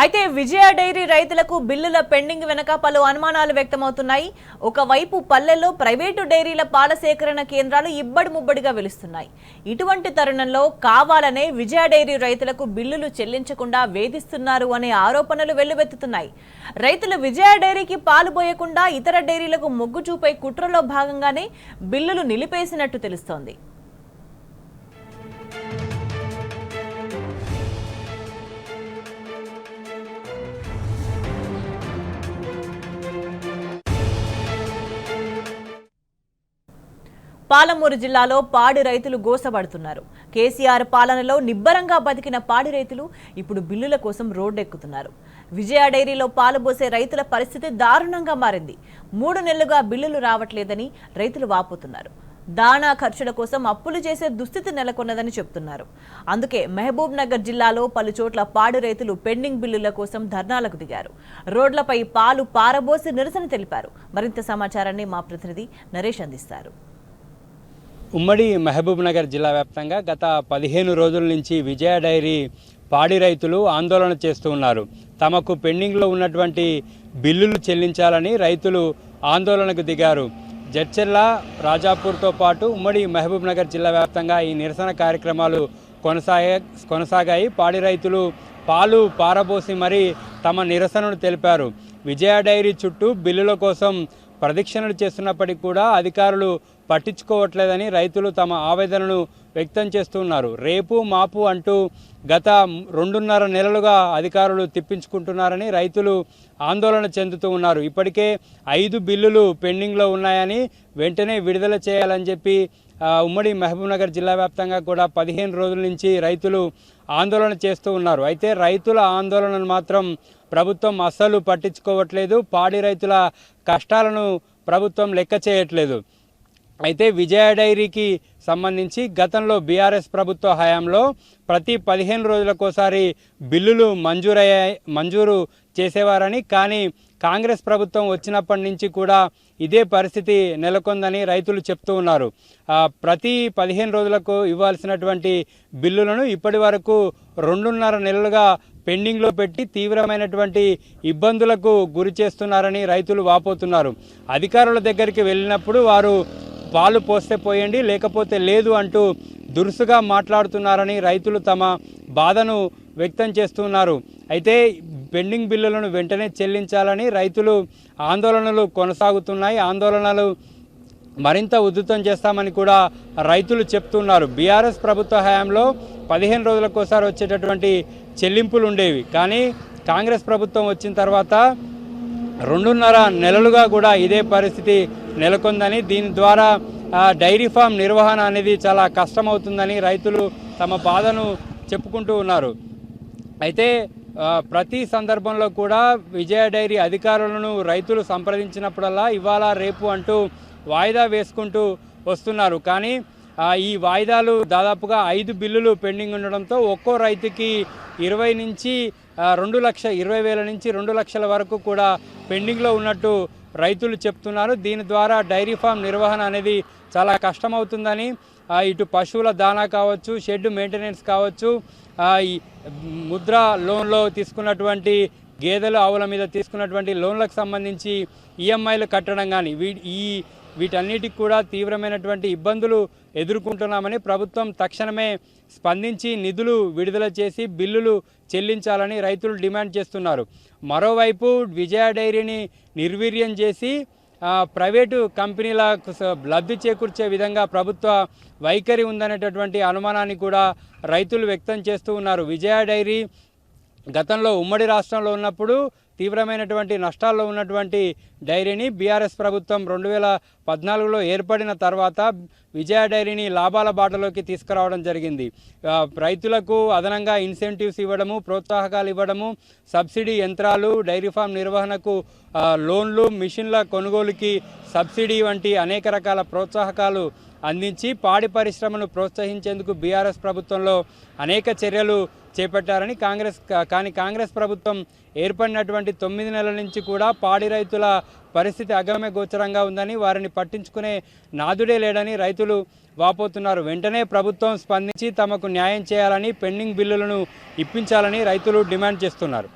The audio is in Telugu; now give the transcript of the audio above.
అయితే విజయ డైరీ రైతులకు బిల్లుల పెండింగ్ వెనక పలు అనుమానాలు వ్యక్తమవుతున్నాయి. ఒకవైపు పల్లెల్లో ప్రైవేటు డైరీల పాల సేకరణ కేంద్రాలు ఇబ్బడి ముబ్బడిగా వెలుస్తున్నాయి. ఇటువంటి తరుణంలో కావాలనే విజయ డైరీ రైతులకు బిల్లులు చెల్లించకుండా వేధిస్తున్నారు అనే ఆరోపణలు వెల్లువెత్తుతున్నాయి. రైతులు విజయ డైరీకి పాలు పోయకుండా ఇతర డైరీలకు మొగ్గు చూపే కుట్రలో భాగంగానే బిల్లులు నిలిపేసినట్టు తెలుస్తోంది. పాలమూరు జిల్లాలో పాడి రైతులు గోసపడుతున్నారు. కేసీఆర్ పాలనలో నిబ్బరంగా బతికిన పాడి రైతులు ఇప్పుడు బిల్లుల కోసం రోడ్డెక్కుతున్నారు. విజయ డైరీలో పాలు పోసే రైతుల పరిస్థితి దారుణంగా మారింది. 3 నెలలుగా బిల్లులు రావట్లేదని రైతులు వాపోతున్నారు. దాణా ఖర్చుల కోసం అప్పులు చేసే దుస్థితి నెలకొన్నదని చెబుతున్నారు. అందుకే మహబూబ్ నగర్ జిల్లాలో పలు చోట్ల పాడి రైతులు పెండింగ్ బిల్లుల కోసం ధర్నాలకు దిగారు. రోడ్లపై పాలు పారబోసి నిరసన తెలిపారు. మరింత సమాచారాన్ని మా ప్రతినిధి నరేష్ అందిస్తారు. ఉమ్మడి మహబూబ్ నగర్ జిల్లా వ్యాప్తంగా గత 15 రోజుల నుంచి విజయ డైరీ పాడి రైతులు ఆందోళన చేస్తూ ఉన్నారు. తమకు పెండింగ్లో ఉన్నటువంటి బిల్లులు చెల్లించాలని రైతులు ఆందోళనకు దిగారు. జడ్చర్ల, రాజాపూర్తో పాటు ఉమ్మడి మహబూబ్ నగర్ జిల్లా వ్యాప్తంగా ఈ నిరసన కార్యక్రమాలు కొనసాగాయి. పాడి రైతులు పాలు పారబోసి మరీ తమ నిరసనను తెలిపారు. విజయ డైరీ చుట్టూ బిల్లుల కోసం ప్రదక్షిణలు చేస్తున్నప్పటికీ కూడా అధికారులు పట్టించుకోవట్లేదని రైతులు తమ ఆవేదనను వ్యక్తం చేస్తున్నారు. రేపు మాపు అంటూ గత 2.5 నెలలుగా అధికారులు తిప్పించుకుంటున్నారని రైతులు ఆందోళన చెందుతూ ఉన్నారు. ఇప్పటికే 5 బిల్లులు పెండింగ్లో ఉన్నాయని వెంటనే విడుదల చేయాలని చెప్పి ఉమ్మడి మహబూబ్ నగర్ జిల్లా వ్యాప్తంగా కూడా 15 రోజుల నుంచి రైతులు ఆందోళన చేస్తూ ఉన్నారు. అయితే రైతుల ఆందోళనను మాత్రం ప్రభుత్వం అస్సలు పట్టించుకోవట్లేదు. పాడి రైతుల కష్టాలను ప్రభుత్వం లెక్క చేయట్లేదు. అయితే విజయ డైరీకి సంబంధించి గతంలో బీఆర్ఎస్ ప్రభుత్వ హయాంలో ప్రతి 15 రోజులకోసారి బిల్లులు మంజూరు చేసేవారని, కానీ కాంగ్రెస్ ప్రభుత్వం వచ్చినప్పటి నుంచి కూడా ఇదే పరిస్థితి నెలకొందని రైతులు చెప్తూ ఉన్నారు. ప్రతి 15 రోజులకు ఇవ్వాల్సినటువంటి బిల్లులను ఇప్పటి వరకు 2.5 నెలలుగా పెండింగ్లో పెట్టి తీవ్రమైనటువంటి ఇబ్బందులకు గురి చేస్తున్నారని రైతులు వాపోతున్నారు. అధికారుల దగ్గరికి వెళ్ళినప్పుడు వారు పాలు పోస్తే పోయండి, లేకపోతే లేదు అంటూ దురుసుగా మాట్లాడుతున్నారని రైతులు తమ బాధను వ్యక్తం చేస్తున్నారు. అయితే పెండింగ్ బిల్లులను వెంటనే చెల్లించాలని రైతులు ఆందోళనలు కొనసాగుతున్నాయి. ఆందోళనలు మరింత ఉధృతం చేస్తామని కూడా రైతులు చెప్తున్నారు. బీఆర్ఎస్ ప్రభుత్వ హయాంలో 15 రోజులకోసారి వచ్చేటటువంటి చెల్లింపులు ఉండేవి, కానీ కాంగ్రెస్ ప్రభుత్వం వచ్చిన తర్వాత 2.5 నెలలుగా కూడా ఇదే పరిస్థితి నెలకొందని, దీని ద్వారా డైరీ ఫామ్ నిర్వహణ అనేది చాలా కష్టమవుతుందని రైతులు తమ బాధను చెప్పుకుంటూ ఉన్నారు. అయితే ప్రతి సందర్భంలో కూడా విజయ డైరీ అధికారులను రైతులు సంప్రదించినప్పుడల్లా ఇవాళ రేపు అంటూ వాయిదా వేసుకుంటూ వస్తున్నారు. కానీ ఈ వాయిదాలు దాదాపుగా 5 బిల్లులు పెండింగ్ ఉండడంతో ఒక్కో రైతుకి 20,000 నుంచి 2 లక్షల వరకు కూడా పెండింగ్లో ఉన్నట్టు రైతులు చెప్తున్నారు. దీని ద్వారా డైరీ ఫామ్ నిర్వహణ అనేది చాలా కష్టమవుతుందని, ఇటు పశువుల దానా కావచ్చు, షెడ్ మెయింటెనెన్స్ కావచ్చు, ఈ ముద్రా లోన్లో తీసుకున్నటువంటి గేదెలు ఆవుల మీద తీసుకున్నటువంటి లోన్లకు సంబంధించి ఈఎంఐలు కట్టడం కానీ వీటన్నిటికి కూడా తీవ్రమైనటువంటి ఇబ్బందులు ఎదుర్కొంటున్నామని ప్రభుత్వం తక్షణమే స్పందించి నిధులు విడుదల చేసి బిల్లులు చెల్లించాలని రైతులు డిమాండ్ చేస్తున్నారు. మరోవైపు విజయ డైరీని నిర్వీర్యం చేసి ప్రైవేటు కంపెనీలకు లబ్ధి చేకూర్చే విధంగా ప్రభుత్వ వైఖరి ఉందనేటటువంటి అనుమానాన్ని కూడా రైతులు వ్యక్తం చేస్తూ ఉన్నారు. విజయ డైరీ గతంలో ఉమ్మడి రాష్ట్రంలో ఉన్నప్పుడు తీవ్రమైనటువంటి నష్టాల్లో ఉన్నటువంటి డైరీని బీఆర్ఎస్ ప్రభుత్వం 2014లో ఏర్పడిన తర్వాత విజయ డైరీని లాభాల బాటలోకి తీసుకురావడం జరిగింది. రైతులకు అదనంగా ఇన్సెంటివ్స్ ఇవ్వడము, ప్రోత్సాహకాలు ఇవ్వడము, సబ్సిడీ యంత్రాలు, డైరీ ఫామ్ నిర్వహణకు లోన్లు, మిషన్ల కొనుగోలుకి సబ్సిడీ వంటి అనేక రకాల ప్రోత్సాహకాలు అందించి పాడి పరిశ్రమను ప్రోత్సహించేందుకు బీఆర్ఎస్ ప్రభుత్వంలో అనేక చర్యలు చేపట్టారని కాంగ్రెస్ ప్రభుత్వం ఏర్పడినటువంటి 9 నెలల నుంచి కూడా పాడి రైతుల పరిస్థితి అగమ్య గోచరంగా ఉందని, వారిని పట్టించుకునే నాదుడే లేడని రైతులు వాపోతున్నారు. వెంటనే ప్రభుత్వం స్పందించి తమకు న్యాయం చేయాలని, పెండింగ్ బిల్లులను ఇప్పించాలని రైతులు డిమాండ్ చేస్తున్నారు.